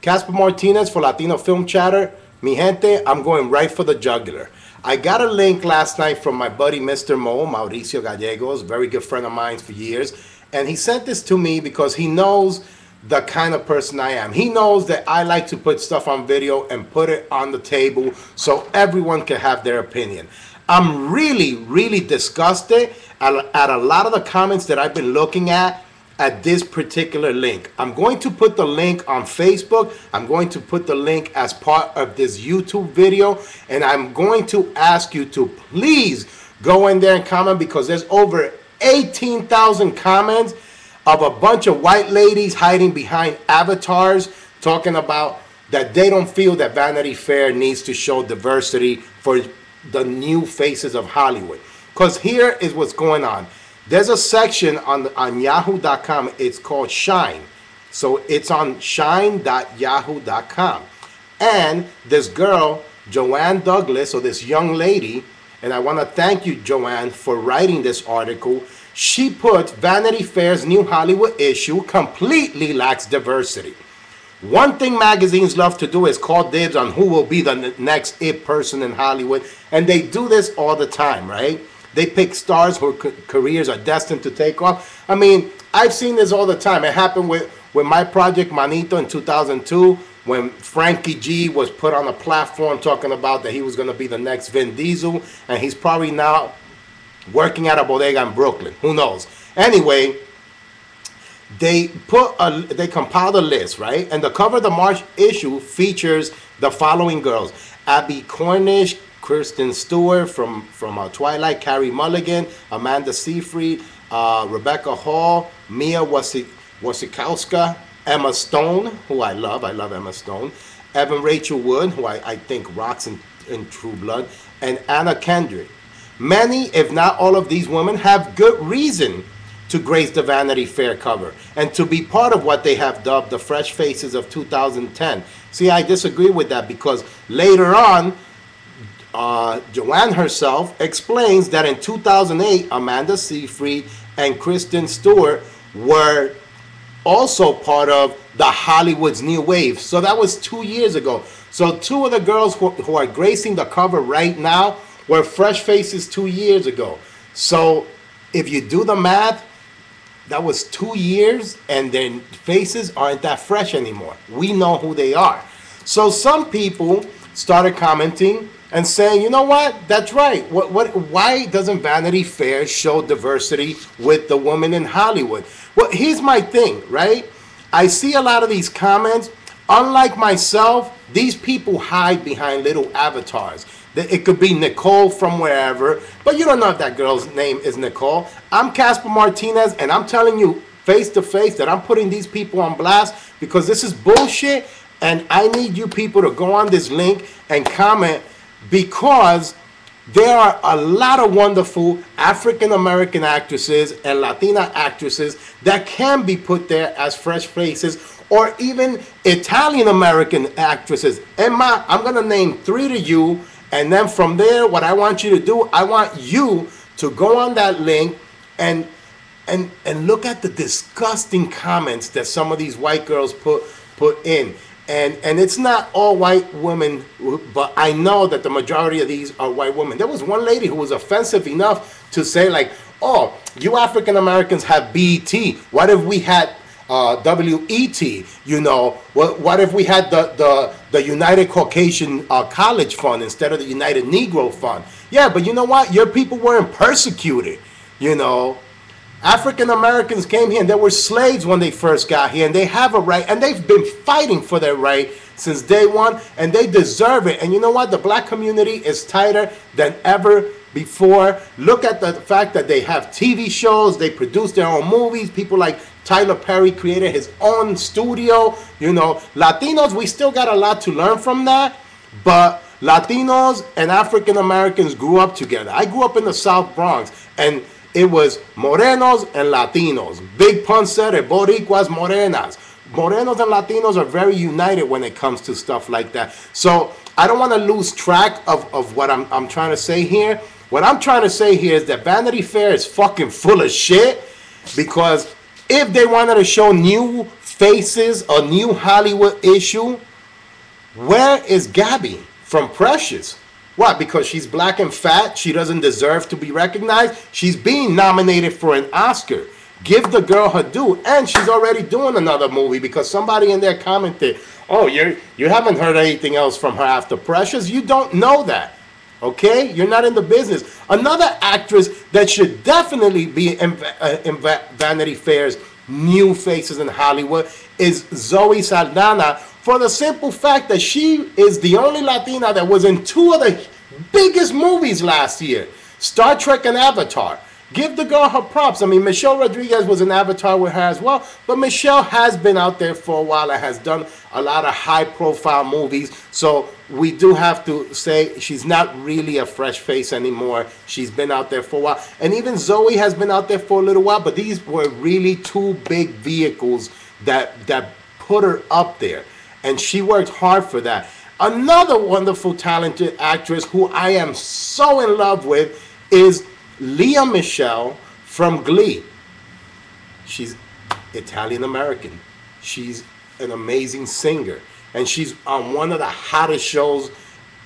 Casper Martinez for Latino Film Chatter. Mi gente, I'm going right for the jugular. I got a link last night from my buddy Mr. Mo, Mauricio Gallegos, very good friend of mine for years. And he sent this to me because he knows the kind of person I am. He knows that I like to put stuff on video and put it on the table so everyone can have their opinion. I'm really, really disgusted at a lot of the comments that I've been looking at this particular link. I'm going to put the link on Facebook. I'm going to put the link as part of this YouTube video. And I'm going to ask you to please go in there and comment, because there's over 18,000 comments of a bunch of white ladies hiding behind avatars talking about that they don't feel that Vanity Fair needs to show diversity for the new faces of Hollywood. Because here is what's going on. There's a section on yahoo.com. It's called Shine. So it's on shine.yahoo.com. And this girl, Joanne Douglas, or this young lady, and I want to thank you, Joanne, for writing this article. She put Vanity Fair's new Hollywood issue completely lacks diversity. One thing magazines love to do is call dibs on who will be the next it person in Hollywood. And they do this all the time, right? They pick stars whose careers are destined to take off. I mean, I've seen this all the time. It happened with my project Manito in 2002, when Frankie G was put on a platform talking about that he was going to be the next Vin Diesel, and he's probably now working at a bodega in Brooklyn. Who knows? Anyway, they compiled a list, right? And the cover of the March issue features the following girls: Abby Cornish, Kristen Stewart from Twilight, Carey Mulligan, Amanda Seyfried, Rebecca Hall, Mia Wasikowska, Emma Stone, who I love Emma Stone, Evan Rachel Wood, who I think rocks in True Blood, and Anna Kendrick. Many, if not all of these women, have good reason to grace the Vanity Fair cover and to be part of what they have dubbed the fresh faces of 2010. See, I disagree with that, because later on, Joanne herself explains that in 2008, Amanda Seyfried and Kristen Stewart were also part of the Hollywood's new wave. So that was 2 years ago. So two of the girls who are gracing the cover right now were fresh faces 2 years ago. So if you do the math, that was 2 years, and their faces aren't that fresh anymore. We know who they are. So some people started commenting and saying, you know what, that's right. Why doesn't Vanity Fair show diversity with the women in Hollywood? Well, here's my thing, right? I see a lot of these comments. Unlike myself, these people hide behind little avatars. It could be Nicole from wherever, but you don't know if that girl's name is Nicole. I'm Casper Martinez, and I'm telling you face to face that I'm putting these people on blast, because this is bullshit, and I need you people to go on this link and comment, because there are a lot of wonderful African American actresses and Latina actresses that can be put there as fresh faces, or even Italian American actresses. Emma, I'm going to name 3 to you, and then from there, what I want you to do, I want you to go on that link and look at the disgusting comments that some of these white girls put in. And it's not all white women, but I know that the majority of these are white women. There was one lady who was offensive enough to say, like, oh, you African Americans have BET. What if we had WET? You know, what if we had the United Caucasian College Fund instead of the United Negro Fund? Yeah, but you know what? Your people weren't persecuted, you know. African Americans came here and they were slaves when they first got here, and they have a right, and they've been fighting for their right since day one, and they deserve it. And you know what? The black community is tighter than ever before. Look at the fact that they have TV shows, they produce their own movies. People like Tyler Perry created his own studio. You know, Latinos, we still got a lot to learn from that, but Latinos and African Americans grew up together. I grew up in the South Bronx, and it was Morenos and Latinos. Big Pun said it, Boricuas, Morenas. Morenos and Latinos are very united when it comes to stuff like that. So I don't want to lose track of what I'm trying to say here. What I'm trying to say here is that Vanity Fair is fucking full of shit, because if they wanted to show new faces a new Hollywood issue, where is Gabby from Precious? What, because she's black and fat, she doesn't deserve to be recognized? She's being nominated for an Oscar. Give the girl her due. And she's already doing another movie, because somebody in there commented, oh, you haven't heard anything else from her after Precious? You don't know that. Okay? You're not in the business. Another actress that should definitely be in Vanity Fair's new faces in Hollywood is Zoe Saldana, for the simple fact that she is the only Latina that was in two of the biggest movies last year, Star Trek and Avatar. Give the girl her props. I mean, Michelle Rodriguez was an Avatar with her as well, but Michelle has been out there for a while and has done a lot of high-profile movies, so we do have to say she's not really a fresh face anymore. She's been out there for a while, and even Zoe has been out there for a little while, but these were really two big vehicles that put her up there, and she worked hard for that. Another wonderful, talented actress who I am so in love with is Lea Michele from Glee. She's Italian American. She's an amazing singer, and she's on one of the hottest shows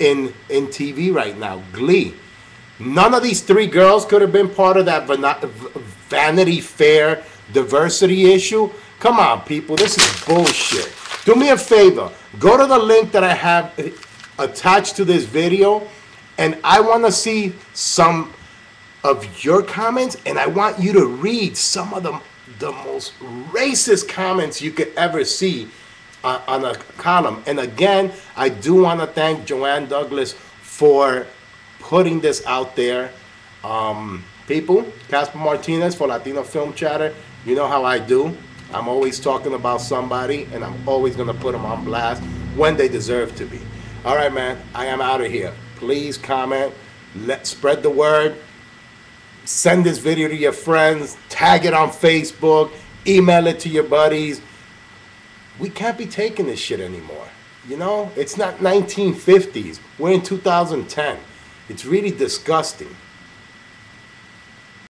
in TV right now, Glee. None of these three girls could have been part of that Vanity Fair diversity issue. Come on, people, this is bullshit. Do me a favor, go to the link that I have attached to this video, and I want to see some of your comments, and I want you to read some of the most racist comments you could ever see on a column. And again, I do want to thank Joanne Douglas for putting this out there. People, Casper Martinez for Latino Film Chatter. You know how I do. I'm always talking about somebody, and I'm always going to put them on blast when they deserve to be. All right, man, I am out of here. Please comment. Let's spread the word. Send this video to your friends, tag it on Facebook, email it to your buddies. We can't be taking this shit anymore. You know, it's not 1950s. We're in 2010. It's really disgusting.